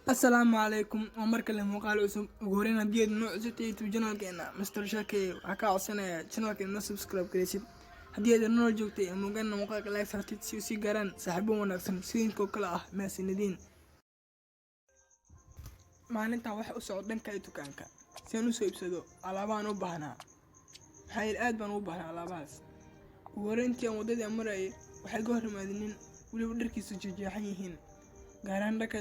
السلام عليكم ومركز المقال عصب وقورينا ديد نوع زيت يوتيوب channel كينا مستر شاكي وحكا عصنا channel كينا سبسكرايب كريسيب هدية النوع جوتي موقعنا مقالك لايك سارتيت سي قران ساحبون ونكسن سين كوكلا ما سندين maalintan waxa u socdo dhanka dukaanka si aan u soo iibsado alaabaan u baahnaa waxay aad baan u baahnaa alaabahaas wareyntii aan wadada maray waxay ka hormaadinin waliba dharkiisu jeexan yihiin gaaraan dhanka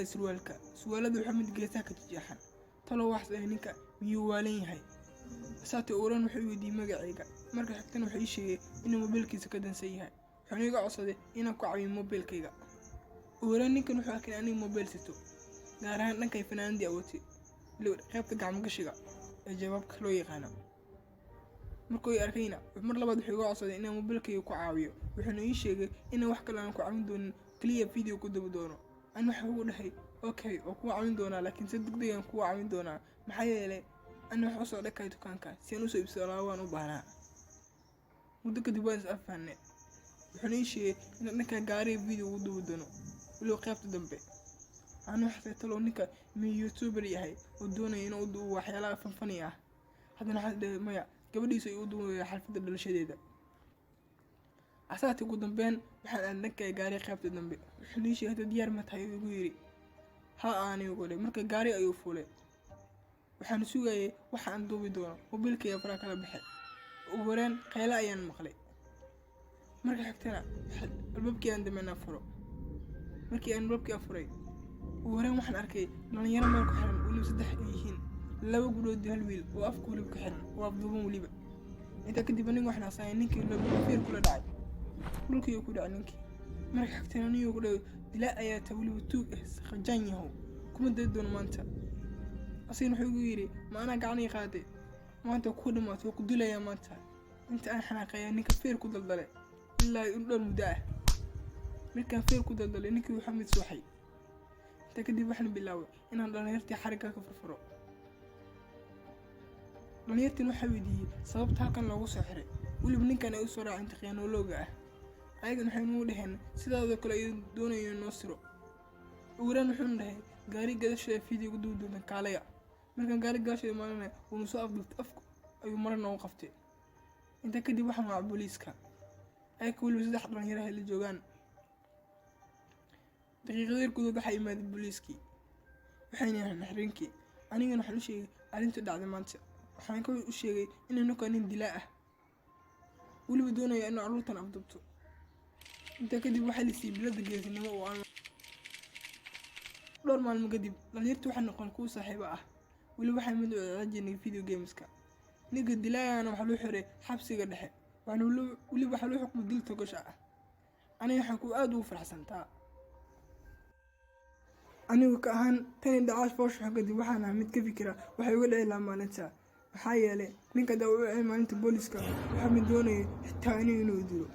surwaaladu waxa mid geesaha ka jeexan talo wax ninka miyuu waalan yahay saatay oran wuxuu weydiiyay magacayga marka xigtana wuxuu sheegay inuu mobilkiisa ka dansan yahay wuxuu iga codsaday inaan ku caawiyo mobilkayga oran ninkan wuxuu arkay inaan mobil sito gaaraan dhankay fanaandii awti qaybta gacmo gashiga ee jawaabka loo yaqaan markuu arkayna mar labaad wuxuu iga codsaday inaan mobilkayga ku caawiyo wuxuuna ii sheegay inaan wax kale aan ku caawin doonin kaliya video ku daba doono aan waxa uu dhahay okay oo ku caawin doona laakiin si degdeg ah ku caawin doona maxay yeelay aan wax soo dhakay dukaanka si aan u soo iibsado alaabaan u baahnaa muddo kadib waan is afaanay wuxuuna ii sheegay inaan dhanka gaari video ku daba doono waliba qaybta dambe أنا حسيت لو نيكا من يوتيوبر ياهي ودونا ينودو وحيالا فنفنية هذا نحد مايا قبل يسويودو حرفة الشديدة عساتي قدام بين وحنا نكا قاري خيبت الدنبي حليشي هذا ديار متى يقولي ها أنا يقولي مركا قاري أيوفولي وحنا سوقي وحنا ندوبي دونا وبالك يا فراك أنا بحد وورين خيلا أيان مخلي مركا حكتنا البابكي عندما نفرو مركي أنا البابكي أفري ورين waxaan arkay dhalinyaro meel ku xiran waliba saddex yihiin laba gudhood hal wiil oo afku waliba ku xiran waa afduuban waliba inta kadib aniga waxaan asaayay ninkii laba fiir kula dhacay dhulkii ku dhacay ninkii marka xigtana niyo ku dhaw dilaa ayaa ta waliba tuug khajan yahow kuma deedoon maanta asiin wuxuu igu yiri ma ana gacani qaaday maanta ku dhamaatay ku dilaya maanta inta aan xanaaqay ninka fiir ku daldalay ilaa uu dhul mudaa markaan fiir ku daldalay ninkii wuxuu mid sooxay تكدي وحنا بالله إن دلنيرتي حركة كفرفرو دلنيرتي نحودي سببتها كان لو سحر واللي بنين كان يسرع عند خيانة لوجا أيضا نحن لهن سيدا ذكر دون ينصرو ورا نحن له قاري قدش فيديو جدود من كاليا مركان قاري قاش مالنا ونسوق أفك أي مرة نوقفتي أنت كدي وحنا مع بوليس كان أي كل وزد دلنيرها اللي جوان دقيقة غير كذا حي ماد البوليسكي وحين نحرنكي أنا نحن شيء أنت دعد مانت وحين كل شيء إنه كان دلاءه واللي بدونه يعني عروض أنا أفضبته أنت كذي واحد يسيب بلاد الجيش إنه هو أنا دور مع المقدم لأن يرتو حنا قنقو صاحبه واللي واحد من رجعني فيديو جيمز كا نيجي دلاء أنا وحلو حري حبسي قد حي وأنا واللي بحلو حكم دلته قشعة أنا يحكوا أدو في حسنتها أنا وكأهان تاني دعاش فوش حقدي وحنا ميت كفكرة وحيقول إيه لما ننسى وحيالي من كده وعي ما أنت بوليسكا وحمدوني حتى أنا ينودلو